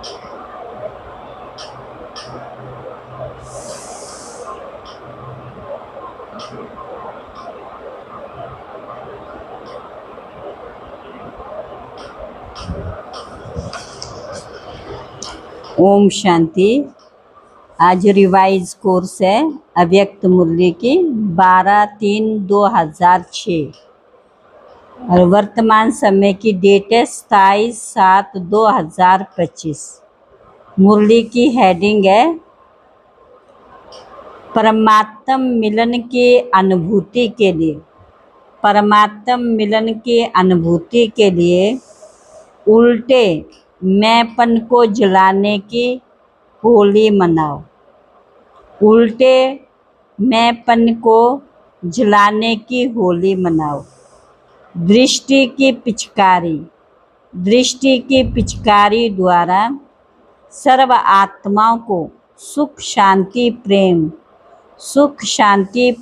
ओम शांति। आज revise course है अव्यक्त मुरली की 12/3/2006 और वर्तमान समय की डेट है 27/7/2025। मुरली की हेडिंग है परमात्म मिलन की अनुभूति के लिए। परमात्म मिलन की अनुभूति के लिए उल्टे मैंपन को जलाने की होली मनाओ। उल्टे मैंपन को जलाने की होली मनाओ। दृष्टि की पिचकारी द्वारा सर्व आत्माओं को सुख शांति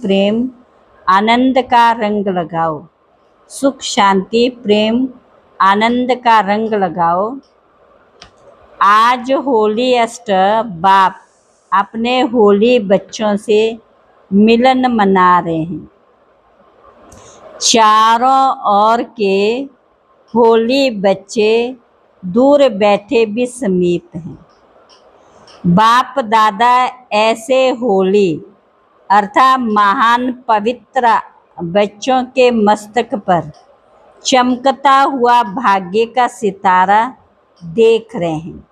प्रेम आनंद का रंग लगाओ। सुख शांति प्रेम आनंद का रंग लगाओ। आज होली अष्ट बाप अपने होली बच्चों से मिलन मना रहे हैं। चारों ओर के होली बच्चे दूर बैठे भी समीप हैं। बाप दादा ऐसे होली अर्थात महान पवित्र बच्चों के मस्तक पर चमकता हुआ भाग्य का सितारा देख रहे हैं।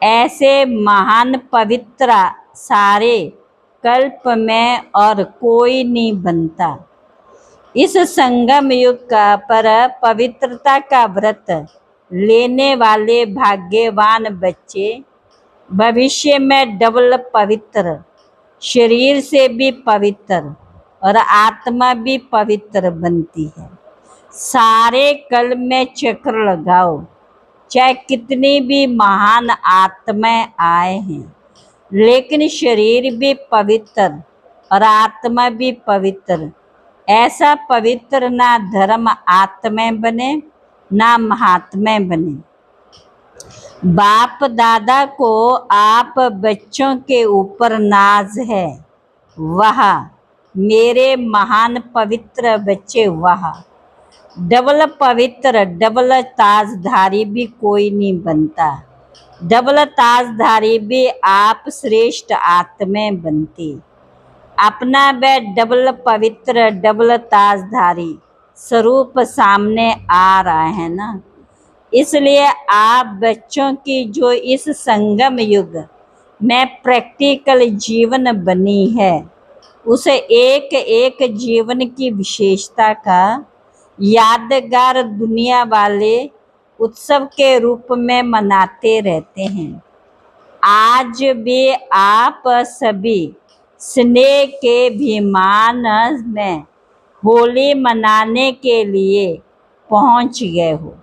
ऐसे महान पवित्र सारे कल्प में और कोई नहीं बनता। इस संगम युग पर पवित्रता का व्रत लेने वाले भाग्यवान बच्चे भविष्य में डबल पवित्र, शरीर से भी पवित्र और आत्मा भी पवित्र बनती है। सारे कल में चक्र लगाओ, चाहे कितनी भी महान आत्माएं आए हैं, लेकिन शरीर भी पवित्र और आत्मा भी पवित्र। ऐसा पवित्र ना धर्म आत्माएं बने ना महात्मा बने। बाप दादा को आप बच्चों के ऊपर नाज है। वाह मेरे महान पवित्र बच्चे, वाह। डबल पवित्र डबल ताजधारी भी कोई नहीं बनता। डबल ताजधारी भी आप श्रेष्ठ आत्माएं बनती। अपना वह डबल पवित्र डबल ताजधारी स्वरूप सामने आ रहा है ना। इसलिए आप बच्चों की जो इस संगम युग में प्रैक्टिकल जीवन बनी है, उस एक एक जीवन की विशेषता का यादगार दुनिया वाले उत्सव के रूप में मनाते रहते हैं। आज भी आप सभी स्नेह के अभिमान में होली मनाने के लिए पहुंच गए हो।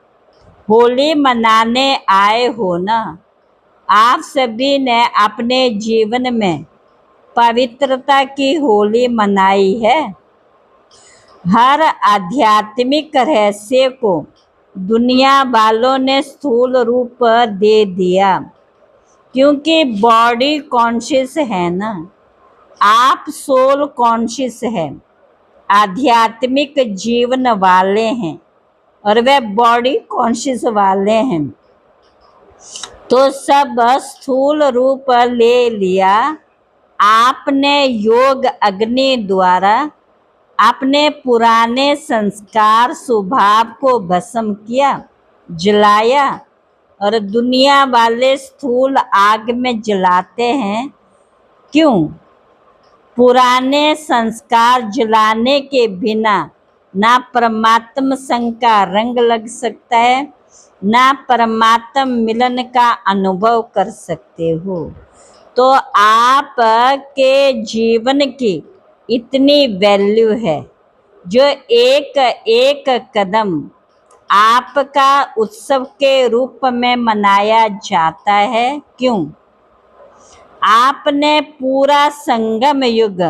होली मनाने आए हो ना। आप सभी ने अपने जीवन में पवित्रता की होली मनाई है। हर आध्यात्मिक रहस्य को दुनिया वालों ने स्थूल रूप दे दिया, क्योंकि बॉडी कॉन्शियस है ना। आप सोल कॉन्शियस है, आध्यात्मिक जीवन वाले हैं और वे बॉडी कॉन्शियस वाले हैं। तो सब स्थूल रूप ले लिया। आपने योग अग्नि द्वारा अपने पुराने संस्कार स्वभाव को भस्म किया, जलाया, और दुनिया वाले स्थूल आग में जलाते हैं। क्यों? पुराने संस्कार जलाने के बिना ना परमात्म संग का रंग लग सकता है, ना परमात्म मिलन का अनुभव कर सकते हो। तो आप के जीवन की इतनी वैल्यू है, जो एक एक कदम आपका उत्सव के रूप में मनाया जाता है। क्यों? आपने पूरा संगम युग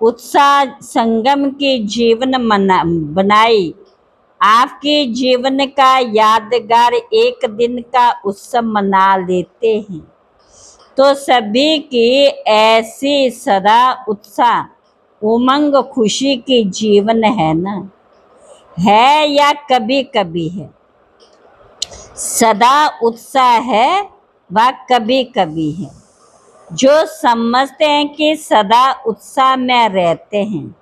उत्साह संगम की जीवन बनाई आपके जीवन का यादगार एक दिन का उत्सव मना लेते हैं तो सभी की ऐसी सदा उत्साह उमंग खुशी की जीवन है ना, है या कभी कभी है? सदा उत्साह है व कभी कभी है। जो समझते हैं कि सदा उत्साह में रहते हैं,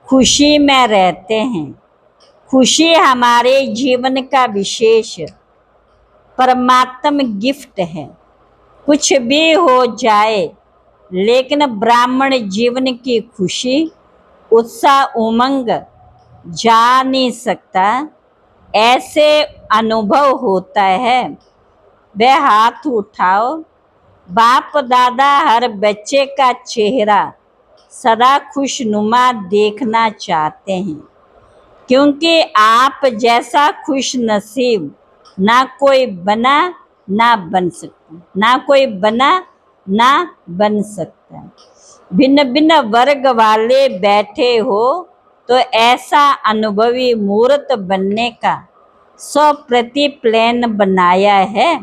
खुशी में रहते हैं, खुशी हमारे जीवन का विशेष परमात्म गिफ्ट है। कुछ भी हो जाए लेकिन ब्राह्मण जीवन की खुशी उत्साह उमंग जा नहीं सकता, ऐसे अनुभव होता है। वह हाथ उठाओ। बाप दादा हर बच्चे का चेहरा सदा खुशनुमा देखना चाहते हैं, क्योंकि आप जैसा खुश नसीब ना कोई बना ना बन सकता, ना कोई बना ना बन सकता। भिन्न भिन्न वर्ग वाले बैठे हो तो ऐसा अनुभवी मूर्त बनने का 100% प्लान बनाया है।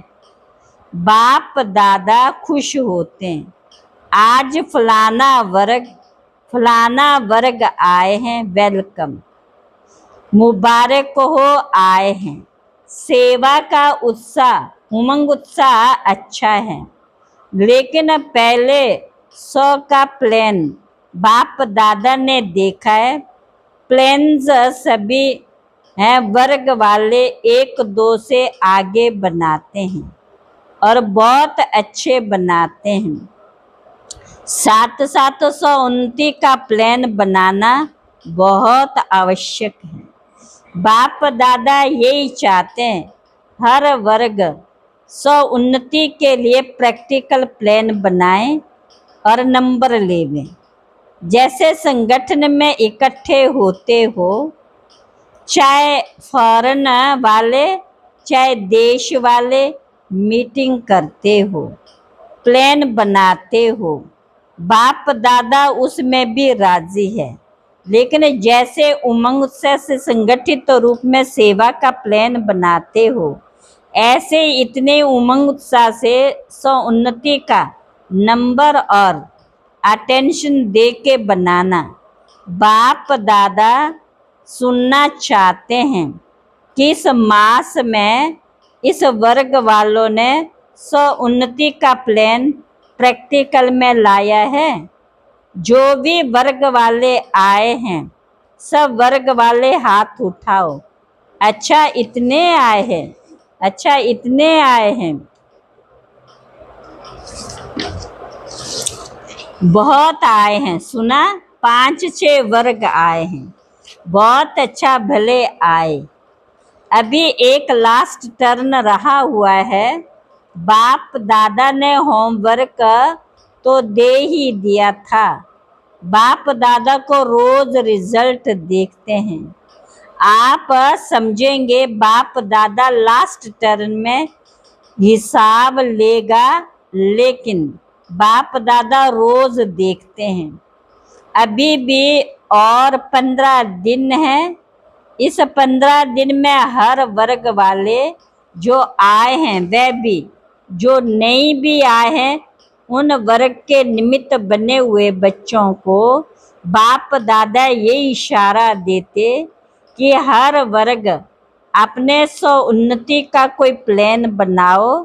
बाप दादा खुश होते हैं, आज फलाना वर्ग आए हैं, वेलकम, मुबारक हो आए हैं। सेवा का उत्साह उमंग उत्साह अच्छा है, लेकिन पहले 100 का प्लान बाप दादा ने देखा है। प्लान्स सभी हैं वर्ग वाले एक दो से आगे बनाते हैं और बहुत अच्छे बनाते हैं। साथ साथ 129 का प्लान बनाना बहुत आवश्यक है। बाप दादा यही चाहते हैं, हर वर्ग 129 के लिए प्रैक्टिकल प्लान बनाएं और नंबर लेवें। जैसे संगठन में इकट्ठे होते हो, चाहे फॉरेन वाले चाहे देश वाले, मीटिंग करते हो, प्लान बनाते हो, बाप दादा उसमें भी राजी है। लेकिन जैसे उमंग उत्साह से संगठित रूप में सेवा का प्लान बनाते हो, ऐसे इतने उमंग उत्साह से 129 का नंबर और अटेंशन दे के बनाना। बाप दादा सुनना चाहते हैं कि इस मास में इस वर्ग वालों ने 129 का प्लान प्रैक्टिकल में लाया है। जो भी वर्ग वाले आए हैं, सब वर्ग वाले हाथ उठाओ। अच्छा इतने आए हैं, अच्छा इतने आए हैं, बहुत आए हैं। सुना 5-6 वर्ग आए हैं, बहुत अच्छा, भले आए। अभी एक लास्ट टर्न रहा हुआ है। बाप दादा ने होमवर्क तो दे ही दिया था, बाप दादा को रोज रिजल्ट देखते हैं। आप समझेंगे बाप दादा लास्ट टर्न में हिसाब लेगा, लेकिन बाप दादा रोज देखते हैं। अभी भी और 15 दिन है। इस 15 दिन में हर वर्ग वाले जो आए हैं, वह भी जो नहीं भी आए हैं, उन वर्ग के निमित्त बने हुए बच्चों को बाप दादा ये इशारा देते कि हर वर्ग अपने 129 का कोई प्लान बनाओ,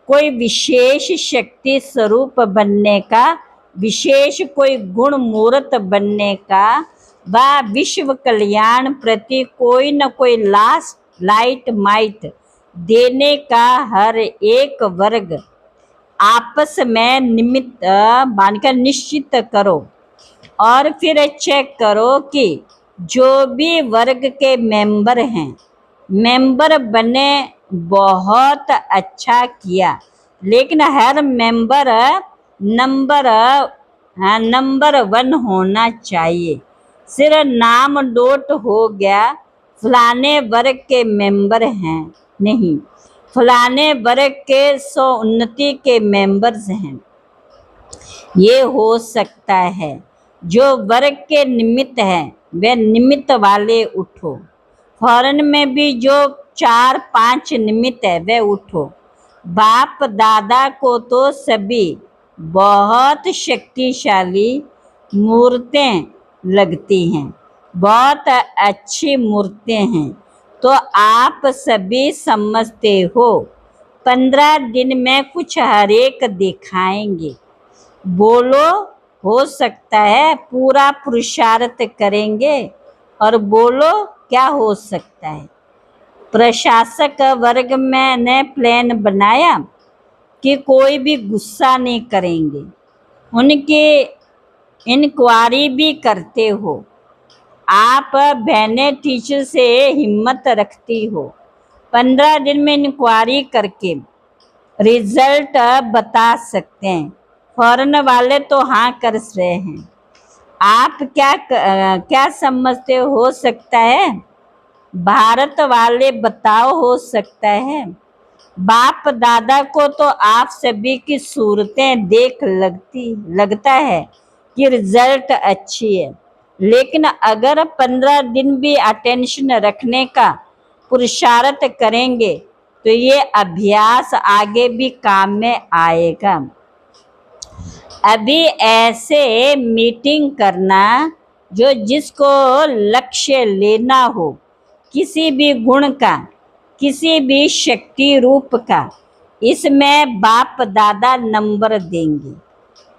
कोई विशेष शक्ति स्वरूप बनने का, विशेष कोई गुण मूर्त बनने का, व विश्व कल्याण प्रति कोई न कोई लाइट माइट देने का हर एक वर्ग आपस में निमित्त मानकर निश्चित करो। और फिर चेक करो कि जो भी वर्ग के मेंबर हैं, मेंबर बने, बहुत अच्छा किया, लेकिन हर मेंबर नंबर 1 होना चाहिए। सिर्फ नाम नोट हो गया, फलाने वर्ग के मेंबर हैं, नहीं, फलाने वर्ग के 129 के मेंबर्स हैं। ये हो सकता है जो वर्ग के निमित्त हैं, वे निमित्त वाले उठो। फौरन में भी जो 4-5 निमित्त है वह उठो। बाप दादा को तो सभी बहुत शक्तिशाली मूर्तें लगती हैं, बहुत अच्छी मूर्तें हैं, तो आप सभी समझते हो 15 दिन में कुछ हरेक दिखाएंगे। बोलो, हो सकता है पूरा पुरुषार्थ करेंगे। और बोलो क्या हो सकता है। प्रशासक वर्ग में ने प्लान बनाया कि कोई भी गुस्सा नहीं करेंगे, उनकी इंक्वायरी भी करते हो। आप बहनें टीचर से हिम्मत रखती हो, 15 दिन में इंक्वायरी करके रिजल्ट बता सकते हैं। फॉरेन वाले तो हाँ कर रहे हैं। आप क्या समझते हो सकता है। भारत वाले बताओ हो सकता है। बाप दादा को तो आप सभी की सूरतें देख लगता है कि रिजल्ट अच्छी है, लेकिन अगर 15 दिन भी अटेंशन रखने का पुरुषार्थ करेंगे तो ये अभ्यास आगे भी काम में आएगा। अभी ऐसे मीटिंग करना जो जिसको लक्ष्य लेना हो, किसी भी गुण का, किसी भी शक्ति रूप का, इसमें बाप दादा नंबर देंगे।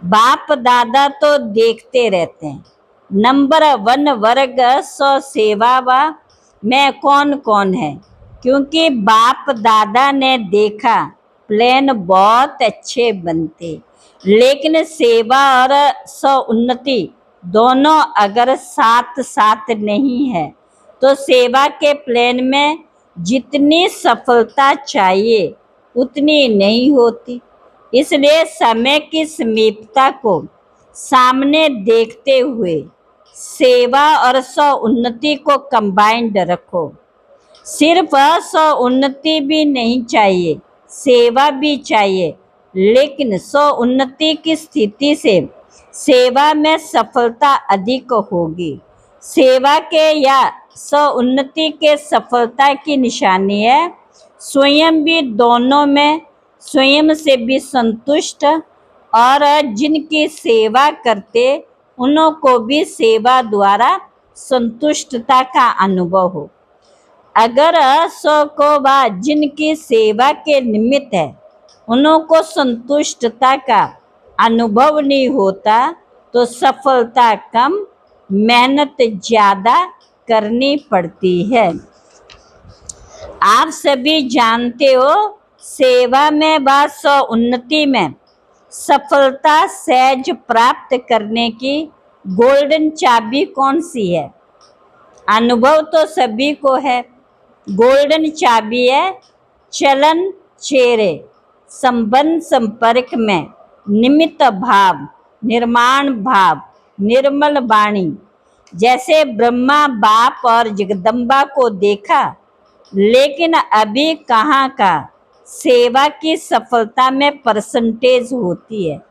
बाप दादा तो देखते रहते हैं। नंबर 1 वर्ग सेवा में कौन कौन है, क्योंकि बाप दादा ने देखा प्लान बहुत अच्छे बनते, लेकिन सेवा और उन्नति दोनों अगर साथ साथ नहीं है तो सेवा के प्लान में जितनी सफलता चाहिए उतनी नहीं होती। इसलिए समय की समीपता को सामने देखते हुए सेवा और उन्नति को कंबाइंड रखो। सिर्फ उन्नति भी नहीं चाहिए, सेवा भी चाहिए, लेकिन उन्नति की स्थिति से सेवा में सफलता अधिक होगी। सेवा के या उन्नति के सफलता की निशानी है स्वयं भी दोनों में स्वयं से भी संतुष्ट, और जिनकी सेवा करते उन्हों को भी सेवा द्वारा संतुष्टता का अनुभव हो। अगर को जिनकी सेवा के निमित्त है उन्हों को संतुष्टता का अनुभव नहीं होता तो सफलता कम, मेहनत ज़्यादा करनी पड़ती है। आप सभी जानते हो सेवा में व उन्नति में सफलता सहज प्राप्त करने की गोल्डन चाबी कौन सी है। अनुभव तो सभी को है। गोल्डन चाबी है चलन चेहरे, संबंध संपर्क में निमित्त भाव, निर्माण भाव, निर्मल वाणी। जैसे ब्रह्मा बाप और जगदम्बा को देखा, लेकिन अभी कहाँ का सेवा की सफलता में परसेंटेज होती है।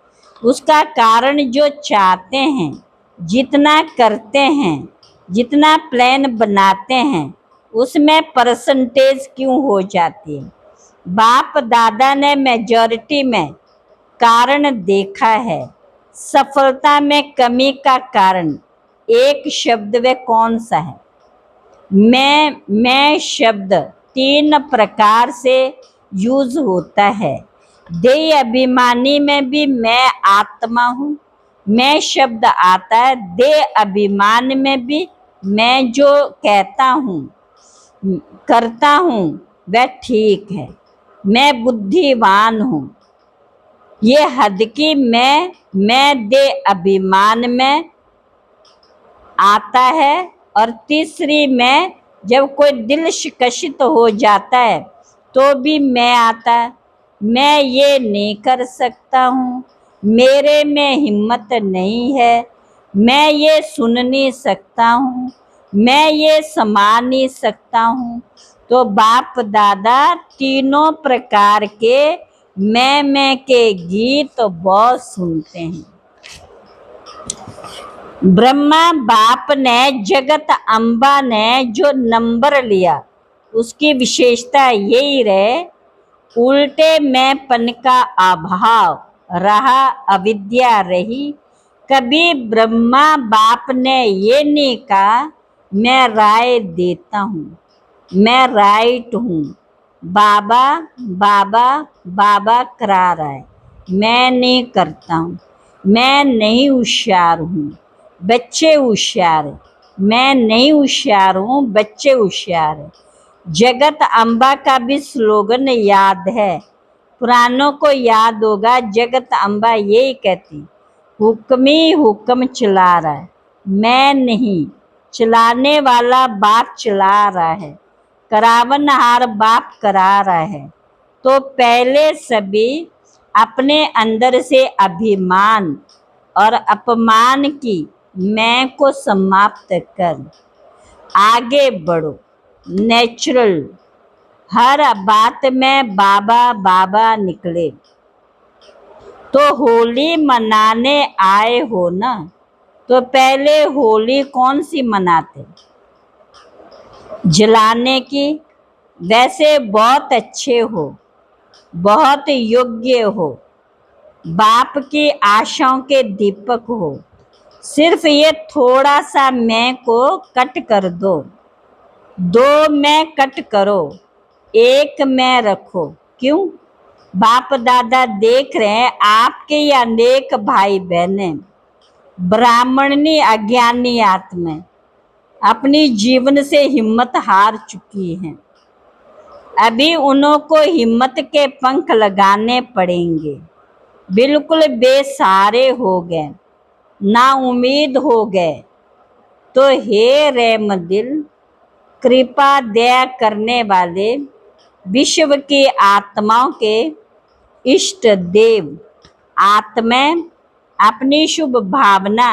उसका कारण जो चाहते हैं, जितना करते हैं, जितना प्लान बनाते हैं, उसमें परसेंटेज क्यों हो जाती है। बाप दादा ने मेजॉरिटी में कारण देखा है। सफलता में कमी का कारण एक शब्द व कौन सा है। मैं शब्द 3 प्रकार से यूज होता है। देह अभिमानी में भी मैं आत्मा हूँ, मैं शब्द आता है। देह अभिमान में भी मैं जो कहता हूँ करता हूँ वह ठीक है, मैं बुद्धिमान हूँ। ये हद की मैं देह अभिमान में आता है। और तीसरी में जब कोई दिल शिकस्त हो जाता है तो भी मैं आता है। मैं ये नहीं कर सकता हूँ, मेरे में हिम्मत नहीं है, मैं ये सुन नहीं सकता हूँ, मैं ये समा नहीं सकता हूँ। तो बाप दादा तीनों प्रकार के मैं के गीत बहुत सुनते हैं। ब्रह्मा बाप ने जगत अम्बा ने जो नंबर लिया उसकी विशेषता यही रहे, उल्टे में पन का अभाव रहा, अविद्या रही। कभी ब्रह्मा बाप ने ये नहीं कहा मैं राय देता हूँ, मैं राइट हूँ, बाबा बाबा बाबा करा रहा है, मैं नहीं करता हूँ, मैं नहीं होशियार हूँ, बच्चे होशियार है, मैं नहीं होशियार हूँ, बच्चे होशियार है। जगत अम्बा का भी स्लोगन याद है, पुरानों को याद होगा। जगत अम्बा यही कहती, हुक्मी हुक्म चला रहा है, मैं नहीं, चलाने वाला बाप चला रहा है, करावनहार बाप करा रहा है। तो पहले सभी अपने अंदर से अभिमान और अपमान की मैं को समाप्त कर आगे बढ़ो। नेचुरल हर बात में बाबा बाबा निकले। तो होली मनाने आए हो ना, तो पहले होली कौन सी मनाते? जलाने की। वैसे बहुत अच्छे हो, बहुत योग्य हो, बाप की आशाओं के दीपक हो। सिर्फ ये थोड़ा सा मैं को कट कर दो, दो मैं कट करो, एक मैं रखो। क्यों? बाप दादा देख रहे हैं आपके ये अनेक भाई बहनें ब्राह्मणी अज्ञानी आत्मा अपनी जीवन से हिम्मत हार चुकी हैं। अभी उन्हों को हिम्मत के पंख लगाने पड़ेंगे। बिल्कुल बेसहारे हो गए, ना उम्मीद हो गए। तो हे रहम दिल, कृपा दया करने वाले, विश्व की आत्माओं के इष्ट देव आत्मा अपनी शुभ भावना,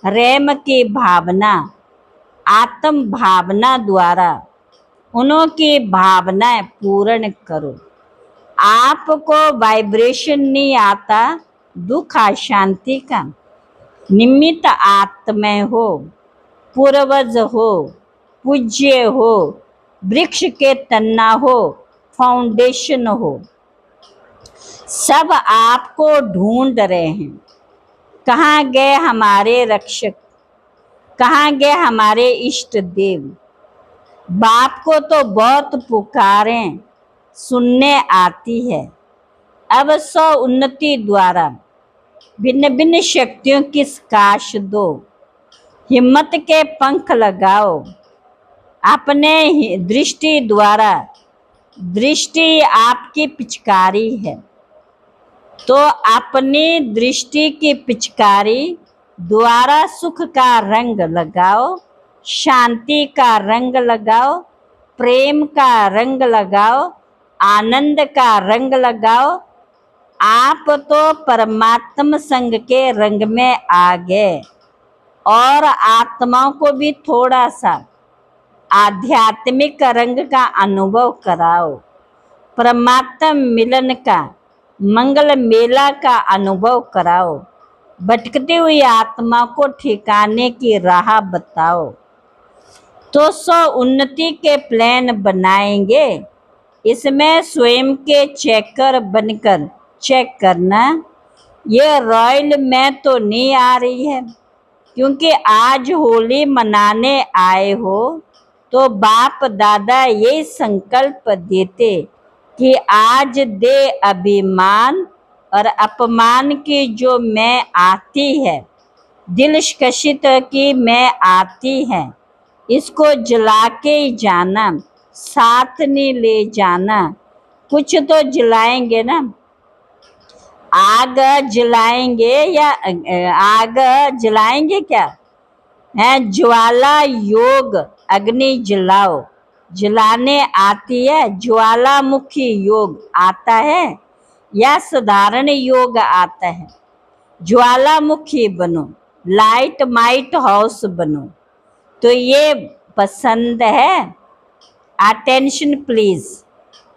रहम की भावना, आत्म भावना द्वारा उन्हों की भावनाएं पूर्ण करो। आपको वाइब्रेशन नहीं आता दुख अशांति का, निमित्त आत्मा हो, पूर्वज हो, पूज्य हो, वृक्ष के तन्ना हो, फाउंडेशन हो। सब आपको ढूंढ रहे हैं। कहाँ गए हमारे रक्षक, कहाँ गए हमारे इष्ट देव? बाप को तो बहुत पुकारें, सुनने आती है। अब स्व उन्नति द्वारा भिन्न भिन्न शक्तियों की काश दो, हिम्मत के पंख लगाओ। अपने दृष्टि द्वारा, दृष्टि आपकी पिचकारी है, तो अपनी दृष्टि की पिचकारी द्वारा सुख का रंग लगाओ, शांति का रंग लगाओ, प्रेम का रंग लगाओ, आनंद का रंग लगाओ। आप तो परमात्म संग के रंग में आ गए। और आत्माओं को भी थोड़ा सा आध्यात्मिक रंग का अनुभव कराओ, परमात्म मिलन का, मंगल मेला का अनुभव कराओ। भटकती हुई आत्मा को ठिकाने की राह बताओ। तो स्व उन्नति के प्लान बनाएंगे। इसमें स्वयं के चेकर बनकर चेक करना, ये रॉयल में तो नहीं आ रही है। क्योंकि आज होली मनाने आए हो तो बाप दादा ये संकल्प देते कि आज दे अभिमान और अपमान की जो मैं आती है, दिलकशित की मैं आती है, इसको जला के ही जाना, साथ नहीं ले जाना। कुछ तो जलाएंगे ना, आग जलाएंगे या आग जलाएंगे क्या है? ज्वाला योग अग्नि जलाओ, जलाने आती है। ज्वालामुखी योग आता है या साधारण योग आता है? ज्वालामुखी बनो, लाइट माइट हाउस बनो। तो ये पसंद है। अटेंशन प्लीज,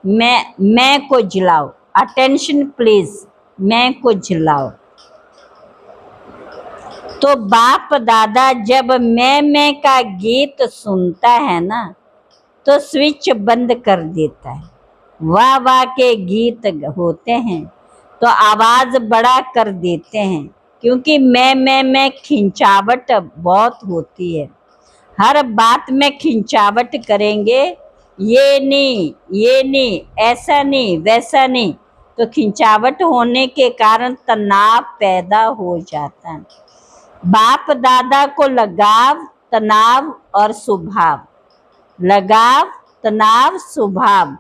मैं को जलाओ। अटेंशन प्लीज, मैं को जलाओ। तो बाप दादा जब मैं का गीत सुनता है ना तो स्विच बंद कर देता है। वाह वाह के गीत होते हैं तो आवाज बड़ा कर देते हैं, क्योंकि मैं खिंचावट बहुत होती है। हर बात में खिंचावट करेंगे, ये नहीं, ऐसा नहीं, वैसा नहीं, तो खिंचावट होने के कारण तनाव पैदा हो जाता है। बाप दादा को लगाव, तनाव और स्वभाव, लगाव, तनाव, स्वभाव,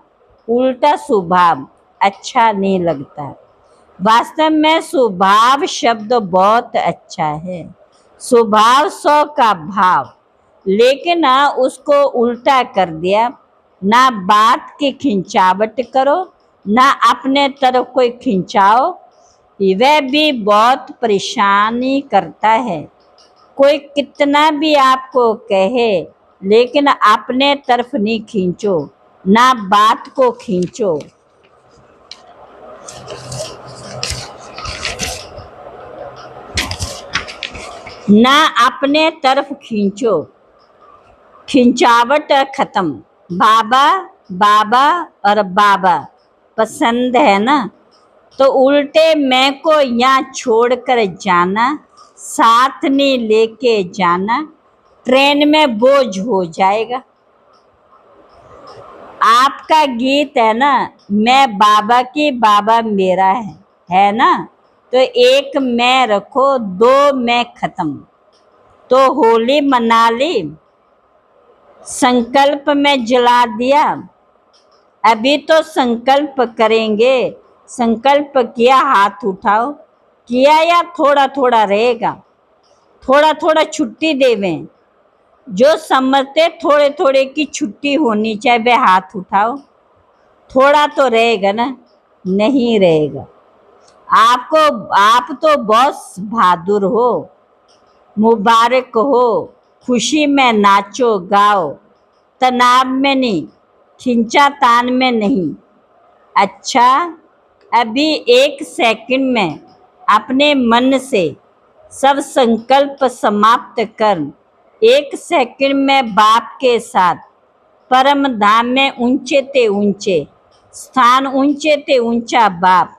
उल्टा स्वभाव अच्छा नहीं लगता। वास्तव में स्वभाव शब्द बहुत अच्छा है। स्वभाव 100 का भाव, लेकिन उसको उल्टा कर दिया। ना बात की खिंचावट करो, ना अपने तरफ कोई खिंचाओ, वह भी बहुत परेशानी करता है। कोई कितना भी आपको कहे, लेकिन अपने तरफ नहीं खींचो, ना बात को खींचो। ना अपने तरफ खींचो, खिंचावट खत्म। बाबा बाबा और बाबा पसंद है ना, तो उल्टे मैं को यहाँ छोड़कर जाना, साथ नहीं लेके जाना, ट्रेन में बोझ हो जाएगा। आपका गीत है ना, मैं बाबा की, बाबा मेरा है ना, तो एक मैं रखो, 2 मैं खत्म। तो होली मना ली, संकल्प में जला दिया, अभी तो संकल्प करेंगे। संकल्प किया, हाथ उठाओ, किया या थोड़ा थोड़ा रहेगा, थोड़ा थोड़ा छुट्टी देवें। जो समझते थोड़े थोड़े की छुट्टी होनी चाहिए, वे हाथ उठाओ। थोड़ा तो रहेगा ना, नहीं रहेगा। आप तो बहुत बहादुर हो, मुबारक हो। खुशी में नाचो गाओ, तनाव में नहीं, खिंचा तान में नहीं। अच्छा, अभी 1 सेकंड में अपने मन से सब संकल्प समाप्त कर 1 सेकंड में बाप के साथ परम धाम में ऊंचे ते ऊंचे स्थान, ऊंचे ते ऊंचा बाप,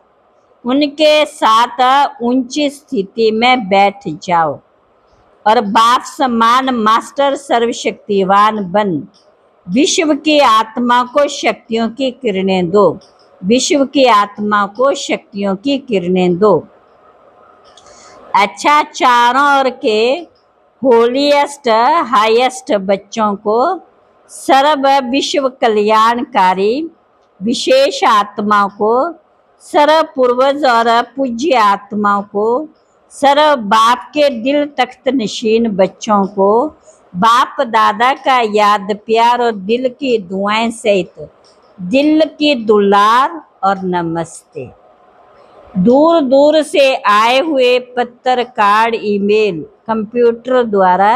उनके साथ ऊंची स्थिति में बैठ जाओ और बाप समान मास्टर सर्वशक्तिवान बन विश्व की आत्मा को शक्तियों की किरणें दो, विश्व की आत्मा को शक्तियों की किरणें दो। अच्छा, चारों ओर के होलीएस्ट हाईएस्ट बच्चों को, सर्व विश्व कल्याणकारी विशेष आत्मा को, सर्व पूर्वज और पूज्य आत्माओं को, सर्व बाप के दिल तख्त नशीन बच्चों को बाप दादा का याद प्यार और दिल की दुआएं सहित दिल की दुलार और नमस्ते। दूर दूर से आए हुए पत्र, कार्ड, ईमेल, कंप्यूटर द्वारा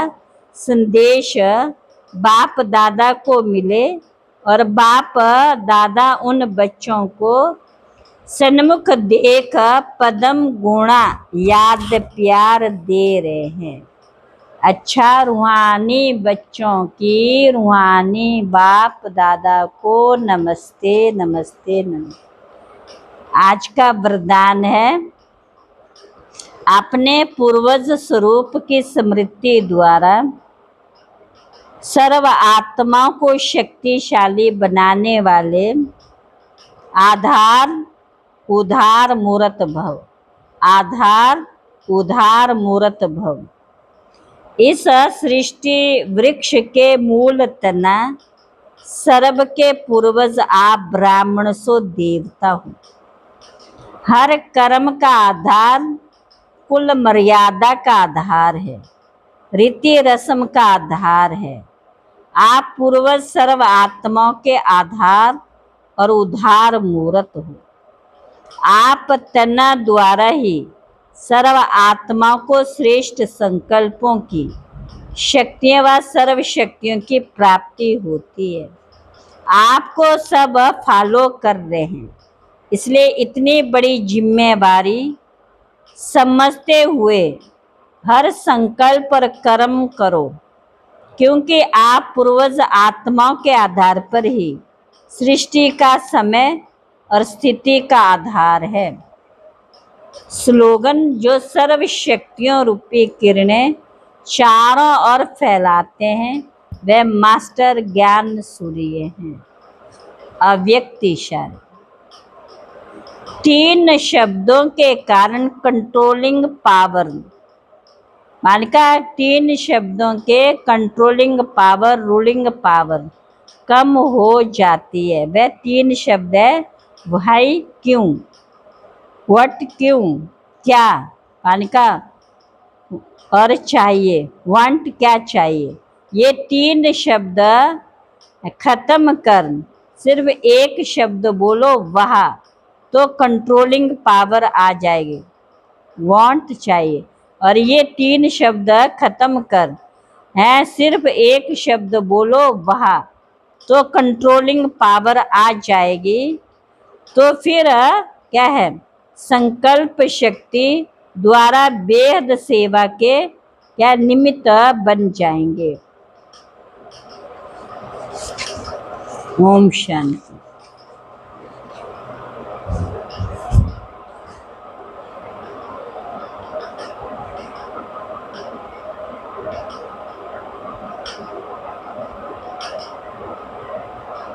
संदेश बाप दादा को मिले और बाप दादा उन बच्चों को सन्मुख देख पदम गुणा याद प्यार दे रहे हैं। अच्छा, रूहानी बच्चों की रूहानी बाप दादा को नमस्ते नमस्ते नमस्ते। आज का वरदान है, अपने पूर्वज स्वरूप की स्मृति द्वारा सर्व आत्माओं को शक्तिशाली बनाने वाले आधार उधार मूर्त भव, आधार उधार मूर्त भव। इस सृष्टि वृक्ष के मूल तना सर्व के पूर्वज आप ब्राह्मण सो देवता हो। हर कर्म का आधार कुल मर्यादा का आधार है, रीति रस्म का आधार है। आप पूर्वज सर्व आत्माओं के आधार और उधार मूर्त हो। आप तना द्वारा ही सर्व आत्माओं को श्रेष्ठ संकल्पों की शक्तियां व सर्व शक्तियों की प्राप्ति होती है। आपको सब फॉलो कर रहे हैं, इसलिए इतनी बड़ी जिम्मेवारी समझते हुए हर संकल्प और कर्म करो, क्योंकि आप पूर्वज आत्माओं के आधार पर ही सृष्टि का समय और स्थिति का आधार है। स्लोगन, जो सर्व शक्तियों रूपी किरणें चारों ओर फैलाते हैं, वे मास्टर ज्ञान सूर्य हैं। अव्यक्त इशारा। 3 शब्दों के कारण कंट्रोलिंग पावर, मालिका 3 शब्दों के कंट्रोलिंग पावर, रूलिंग पावर कम हो जाती है। वह 3 शब्द है भाई, क्यों, व्हाट, क्यों, क्या, मालिका, और चाहिए, वांट, क्या चाहिए। ये 3 शब्द खत्म कर सिर्फ एक शब्द बोलो, वाह, तो कंट्रोलिंग पावर आ जाएगी। वांट चाहिए, और ये 3 शब्द खत्म कर है, सिर्फ एक शब्द बोलो, वाह, तो कंट्रोलिंग पावर आ जाएगी। तो फिर क्या है, संकल्प शक्ति द्वारा बेहद सेवा के क्या निमित्त बन जाएंगे। ओम शांति।